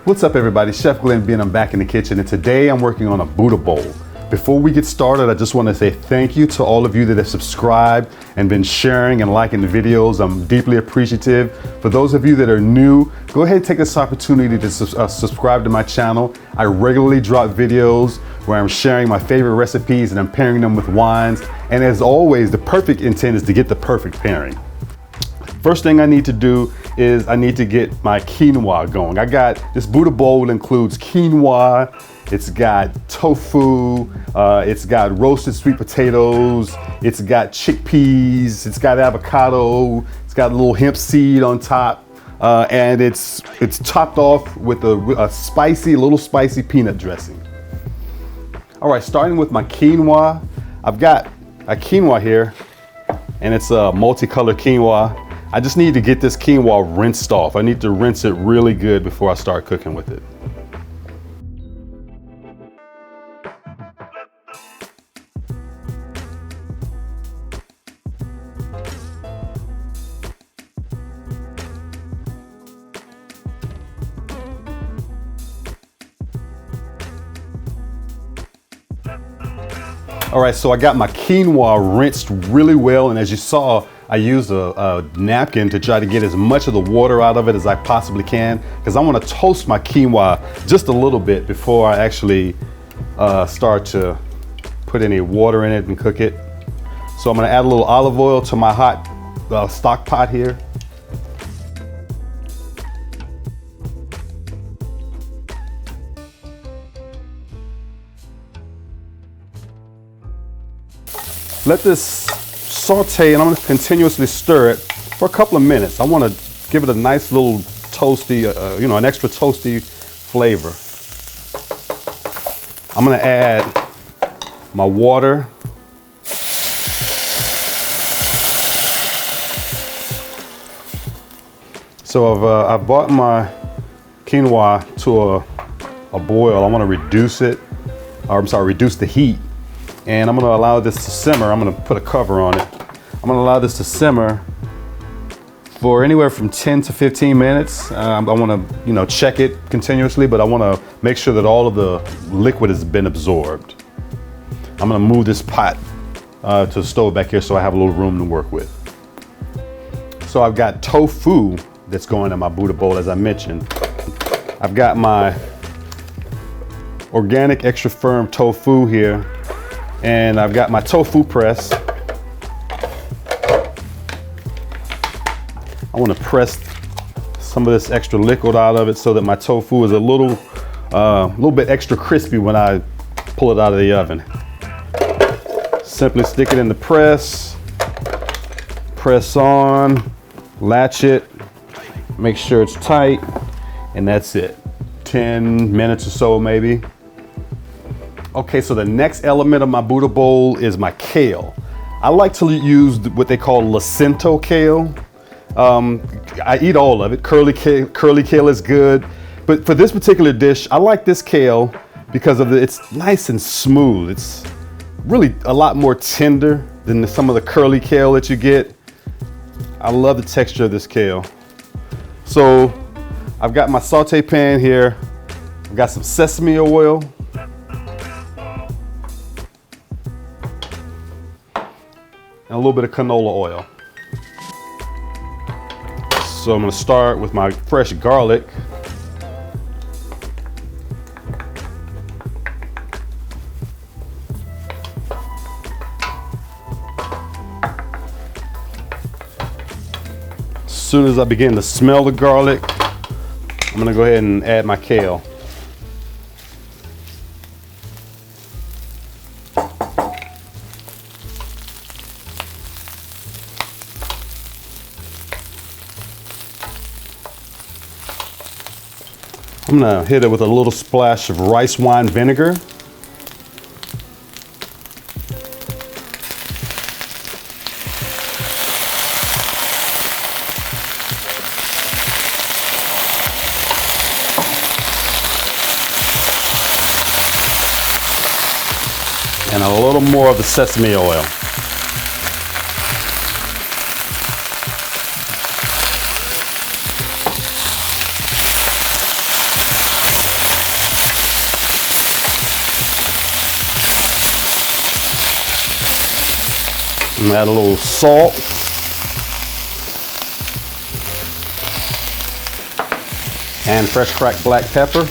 What's up everybody, Chef Glenn B and I'm back in the kitchen, and today I'm working on a Buddha bowl. Before we get started, I just want to say thank you to all of you that have subscribed and been sharing and liking the videos. I'm deeply appreciative. For those of you that are new, go ahead and take this opportunity to subscribe to my channel. I regularly drop videos where I'm sharing my favorite recipes and I'm pairing them with wines. And as always, the perfect intent is to get the perfect pairing. First thing I need to do is I need to get my quinoa going. I got this Buddha bowl includes quinoa, it's got tofu, it's got roasted sweet potatoes, it's got chickpeas, it's got avocado, it's got a little hemp seed on top, and it's topped off with a little spicy peanut dressing. All right, starting with my quinoa, I've got a quinoa here, and it's a multicolored quinoa. I just need to get this quinoa rinsed off. I need to rinse it really good before I start cooking with it. All right, so I got my quinoa rinsed really well, and as you saw, I used a napkin to try to get as much of the water out of it as I possibly can, because I want to toast my quinoa just a little bit before I actually start to put any water in it and cook it. So I'm going to add a little olive oil to my hot stock pot here. Let this saute, and I'm going to continuously stir it for a couple of minutes. I want to give it a nice little toasty, an extra toasty flavor. I'm going to add my water. So I've brought my quinoa to a boil. I want to reduce the heat. And I'm going to allow this to simmer. I'm going to put a cover on it. I'm going to allow this to simmer for anywhere from 10 to 15 minutes. I want to, check it continuously, but I want to make sure that all of the liquid has been absorbed. I'm going to move this pot to the stove back here so I have a little room to work with. So I've got tofu that's going in my Buddha bowl, as I mentioned. I've got my organic extra firm tofu here. And I've got my tofu press. I want to press some of this extra liquid out of it so that my tofu is a little bit extra crispy when I pull it out of the oven. Simply stick it in the press on, latch it, make sure it's tight, and that's it. 10 minutes or so maybe. Okay, so the next element of my Buddha bowl is my kale. I like to use what they call Lacento kale. I eat all of it. Curly kale is good. But for this particular dish, I like this kale because it's nice and smooth. It's really a lot more tender than some of the curly kale that you get. I love the texture of this kale. So I've got my saute pan here. I've got some sesame oil. And a little bit of canola oil. So I'm going to start with my fresh garlic. As soon as I begin to smell the garlic, I'm going to go ahead and add my kale. I'm gonna hit it with a little splash of rice wine vinegar. And a little more of the sesame oil. And add a little salt. And fresh cracked black pepper.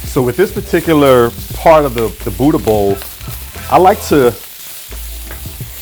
So with this particular part of the Buddha bowl, I like to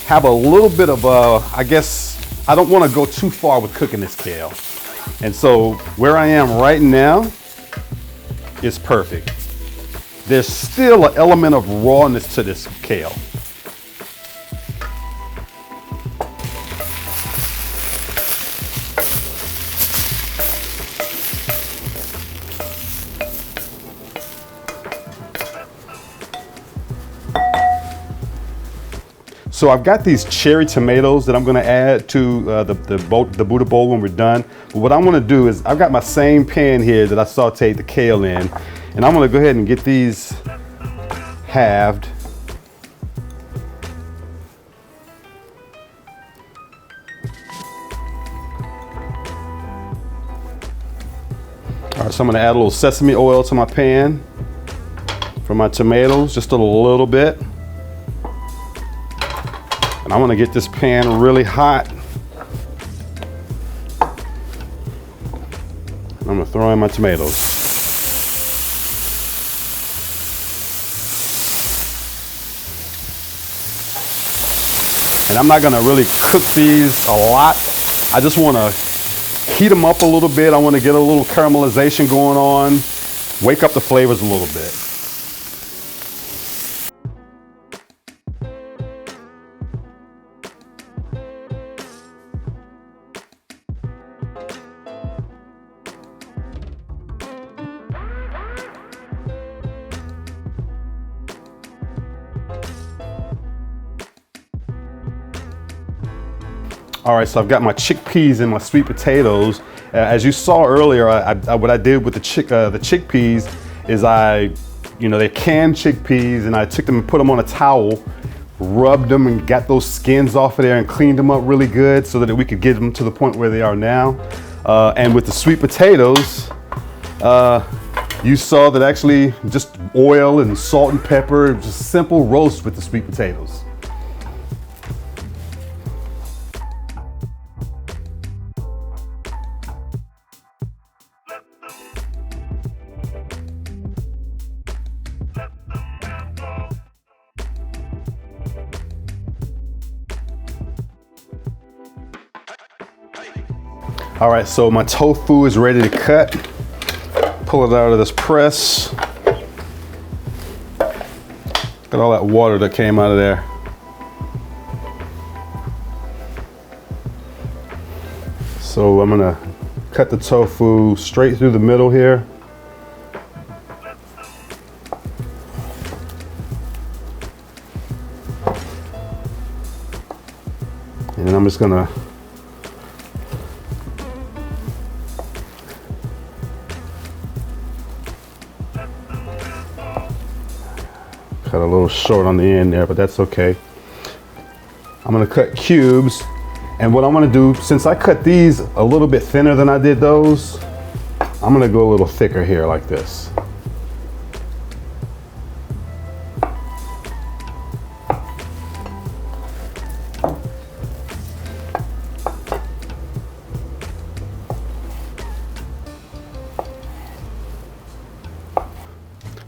have a little bit of I guess I don't want to go too far with cooking this kale. And so where I am right now is perfect. There's still an element of rawness to this kale. So I've got these cherry tomatoes that I'm going to add to the Buddha bowl when we're done. But what I'm going to do is I've got my same pan here that I sauteed the kale in, and I'm going to go ahead and get these halved. All right, so I'm going to add a little sesame oil to my pan for my tomatoes, just a little bit. And I want to get this pan really hot. I'm going to throw in my tomatoes. And I'm not going to really cook these a lot. I just want to heat them up a little bit. I want to get a little caramelization going on, wake up the flavors a little bit. All right, so I've got my chickpeas and my sweet potatoes. As you saw earlier, what I did with the chickpeas is they're canned chickpeas, and I took them and put them on a towel, rubbed them and got those skins off of there and cleaned them up really good so that we could get them to the point where they are now. And with the sweet potatoes, you saw that actually just oil and salt and pepper, just simple roast with the sweet potatoes. All right, so my tofu is ready to cut. Pull it out of this press. Look at all that water that came out of there. So I'm gonna cut the tofu straight through the middle here. And then I'm just gonna cut a little short on the end there, but that's okay. I'm gonna cut cubes, and what I'm gonna do, since I cut these a little bit thinner than I did those, I'm gonna go a little thicker here like this.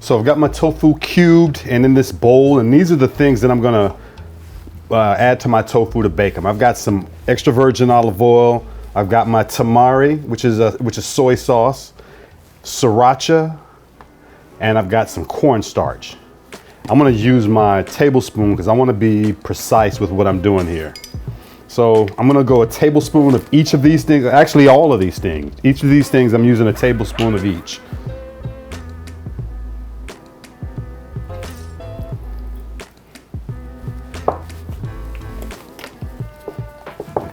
So I've got my tofu cubed and in this bowl, and these are the things that I'm gonna add to my tofu to bake them. I've got some extra virgin olive oil. I've got my tamari, which is soy sauce, sriracha, and I've got some cornstarch. I'm gonna use my tablespoon because I want to be precise with what I'm doing here. So I'm gonna go a tablespoon of each of these things. Actually, all of these things. Each of these things, I'm using a tablespoon of each.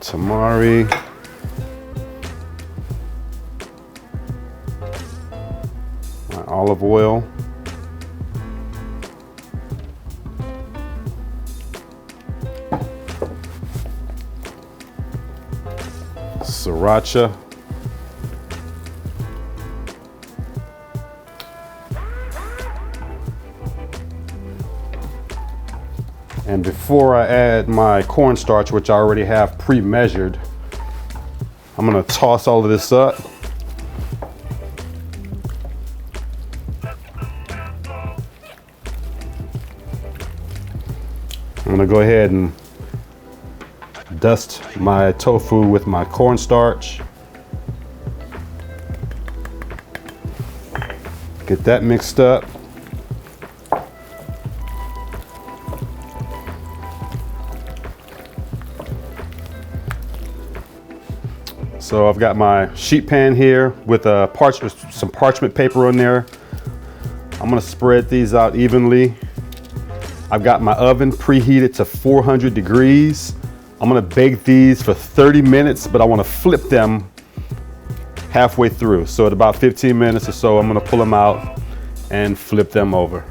Tamari, my olive oil, sriracha. And before I add my cornstarch, which I already have pre-measured, I'm gonna toss all of this up. I'm gonna go ahead and dust my tofu with my cornstarch. Get that mixed up. So I've got my sheet pan here with some parchment paper on there. I'm gonna spread these out evenly. I've got my oven preheated to 400 degrees. I'm gonna bake these for 30 minutes, but I wanna flip them halfway through. So at about 15 minutes or so, I'm gonna pull them out and flip them over.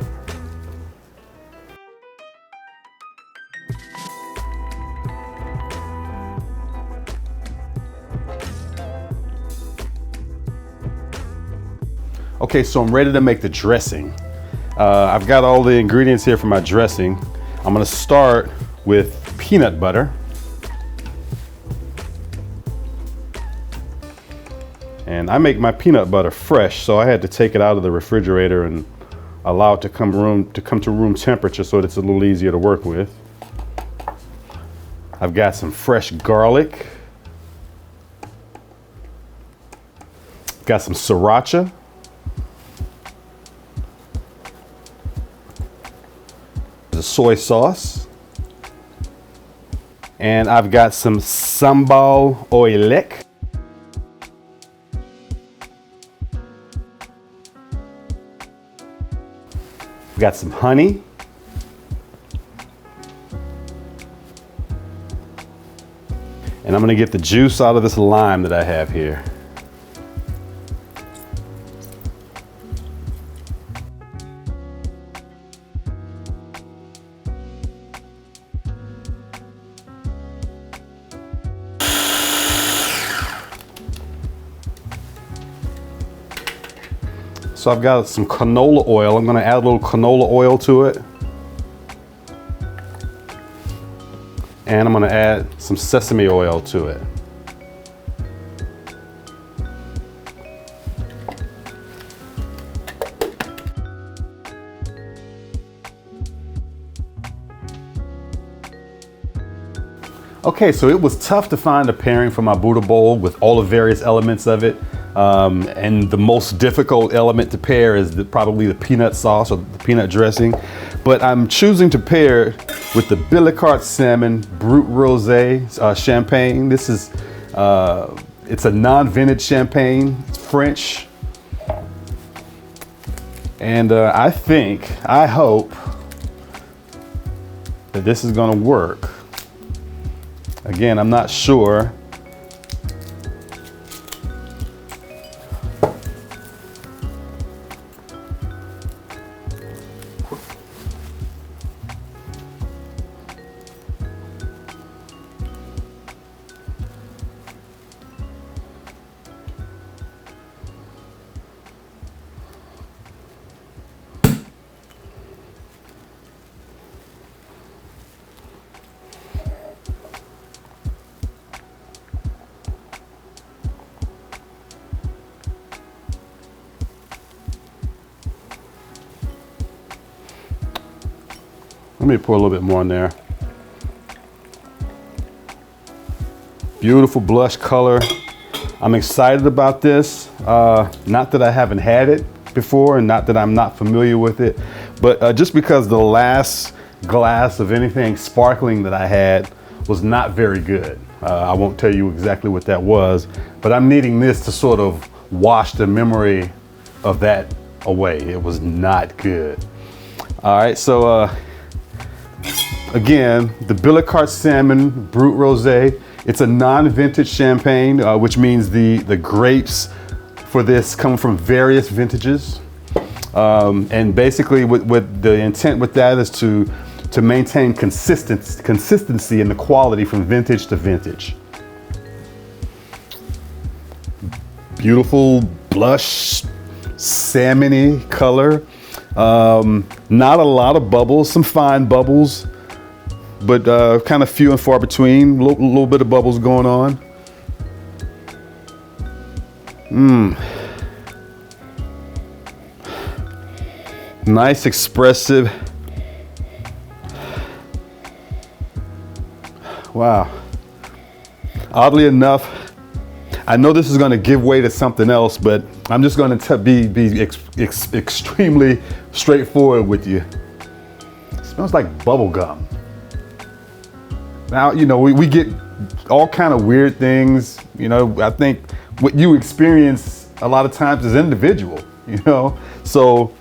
Okay, so I'm ready to make the dressing. I've got all the ingredients here for my dressing. I'm gonna start with peanut butter. And I make my peanut butter fresh, so I had to take it out of the refrigerator and allow it to come to room temperature so that it's a little easier to work with. I've got some fresh garlic. Got some sriracha. The soy sauce. And I've got some sambal oelek. Got some honey. And I'm gonna get the juice out of this lime that I have here. So I've got some canola oil. I'm gonna add a little canola oil to it. And I'm gonna add some sesame oil to it. Okay, so it was tough to find a pairing for my Buddha bowl with all the various elements of it. And the most difficult element to pair is probably the peanut sauce or the peanut dressing. But I'm choosing to pair it with the Billecart Salmon Brut Rosé champagne. This is, it's a non-vintage champagne. It's French. And I hope that this is gonna work. Again, I'm not sure. Let me pour a little bit more in there. Beautiful blush color. I'm excited about this. Not that I haven't had it before and not that I'm not familiar with it, but just because the last glass of anything sparkling that I had was not very good. I won't tell you exactly what that was, but I'm needing this to sort of wash the memory of that away. It was not good. All right, so again, the Billecart Salmon Brut Rosé. It's a non-vintage champagne, which means the grapes for this come from various vintages. And basically what the intent with that is to maintain consistency in the quality from vintage to vintage. beautiful blush, salmon-y color. Not a lot of bubbles, some fine bubbles, but kind of few and far between. Little bit of bubbles going on. Nice, expressive. Wow. Oddly enough, I know this is going to give way to something else, but I'm just going to be extremely straightforward with you. It smells like bubble gum. Now, you know, we get all kind of weird things. You know, I think what you experience a lot of times is individual, you know? So,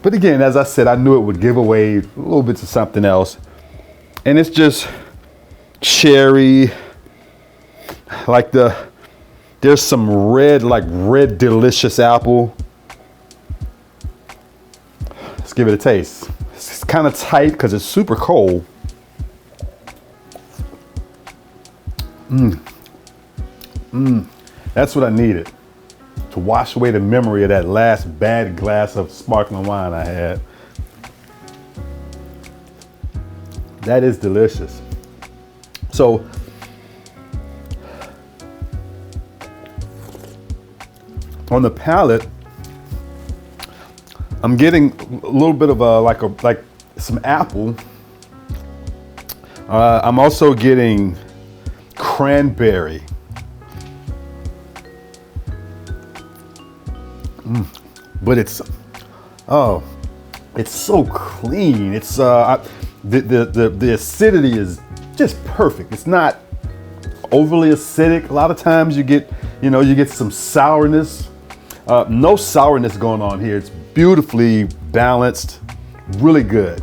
but again, as I said, I knew it would give away a little bit to something else. And it's just cherry, like there's some red, like red delicious apple. Let's give it a taste. It's kind of tight because it's super cold. That's what I needed to wash away the memory of that last bad glass of sparkling wine I had. That is delicious. So, on the palate, I'm getting a little bit of like some apple. I'm also getting cranberry. But it's so clean. It's the acidity is just perfect. It's not overly acidic. A lot of times you get some sourness. No sourness going on here. It's beautifully balanced, really good.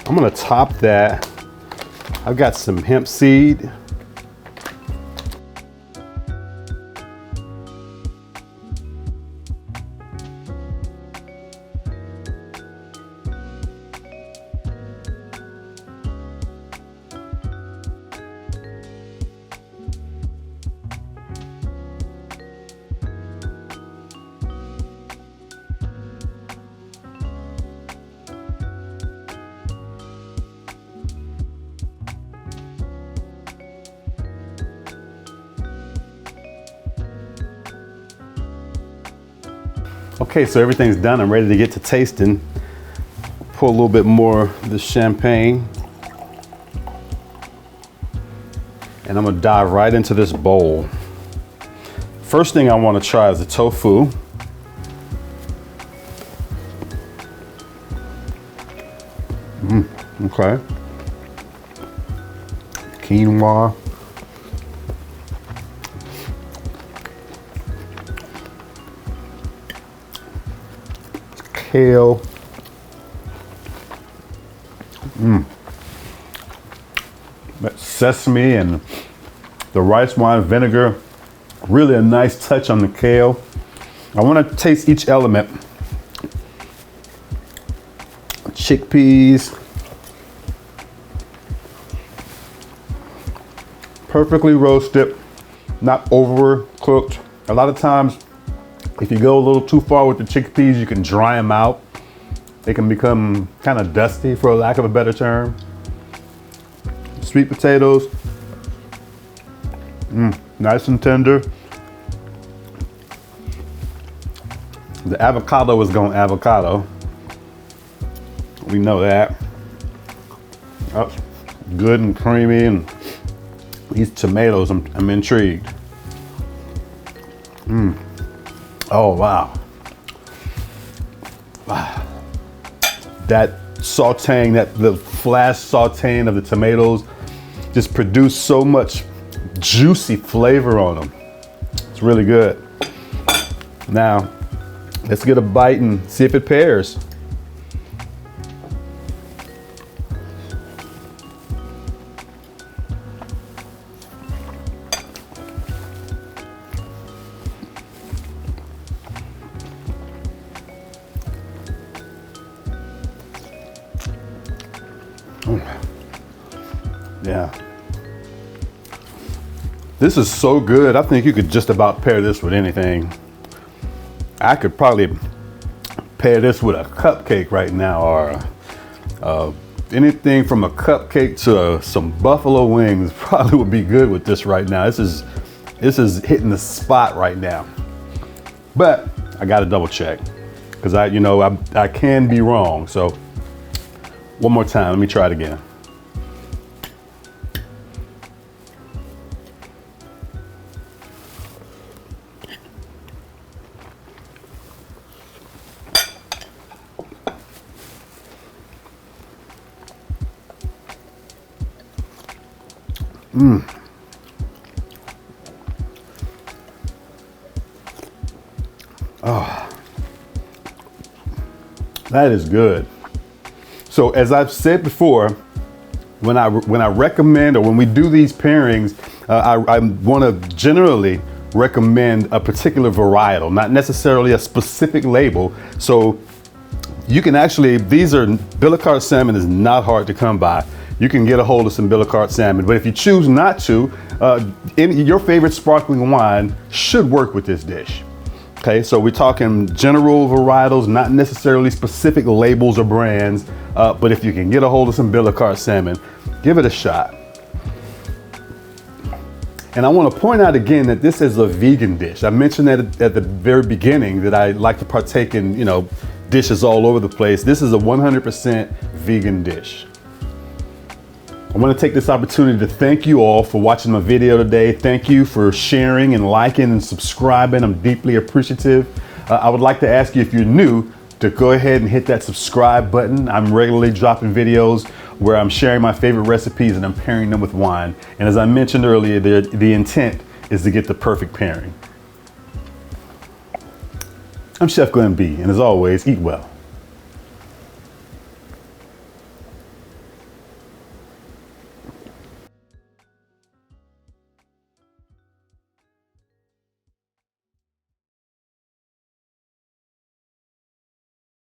I'm gonna top that. I've got some hemp seed. Okay, so everything's done. I'm ready to get to tasting. Pour a little bit more of the champagne. And I'm gonna dive right into this bowl. First thing I wanna try is the tofu. Okay. Quinoa. kale. That sesame and the rice wine vinegar, really a nice touch on the kale. I want to taste each element. Chickpeas, perfectly roasted, not overcooked. A lot of times, if you go a little too far with the chickpeas, you can dry them out. They can become kind of dusty, for lack of a better term. Sweet potatoes, nice and tender. The avocado is going avocado. We know that. That's good and creamy, and these tomatoes, I'm intrigued. Oh, wow. That sauteing, the flash sauteing of the tomatoes just produced so much juicy flavor on them. It's really good. Now, let's get a bite and see if it pairs. Yeah. This is so good. I think you could just about pair this with anything. I could probably pair this with a cupcake right now, or anything from a cupcake to some buffalo wings probably would be good with this right now. This is hitting the spot right now. But I got to double check, because I can be wrong. So one more time, let me try it again. Oh, that is good. So as I've said before, when I recommend, or when we do these pairings, I want to generally recommend a particular varietal, not necessarily a specific label. So you can actually, Billecart salmon is not hard to come by. You can get a hold of some Billecart salmon, but if you choose not to, your favorite sparkling wine should work with this dish. Okay, so we're talking general varietals, not necessarily specific labels or brands, but if you can get a hold of some Billecart salmon, give it a shot. And I want to point out again that this is a vegan dish. I mentioned that at the very beginning, that I like to partake in, dishes all over the place. This is a 100% vegan dish. I want to take this opportunity to thank you all for watching my video today. Thank you for sharing and liking and subscribing. I'm deeply appreciative. I would like to ask you, if you're new, to go ahead and hit that subscribe button. I'm regularly dropping videos where I'm sharing my favorite recipes and I'm pairing them with wine. And as I mentioned earlier, the intent is to get the perfect pairing. I'm Chef Glenn B, and as always, eat well.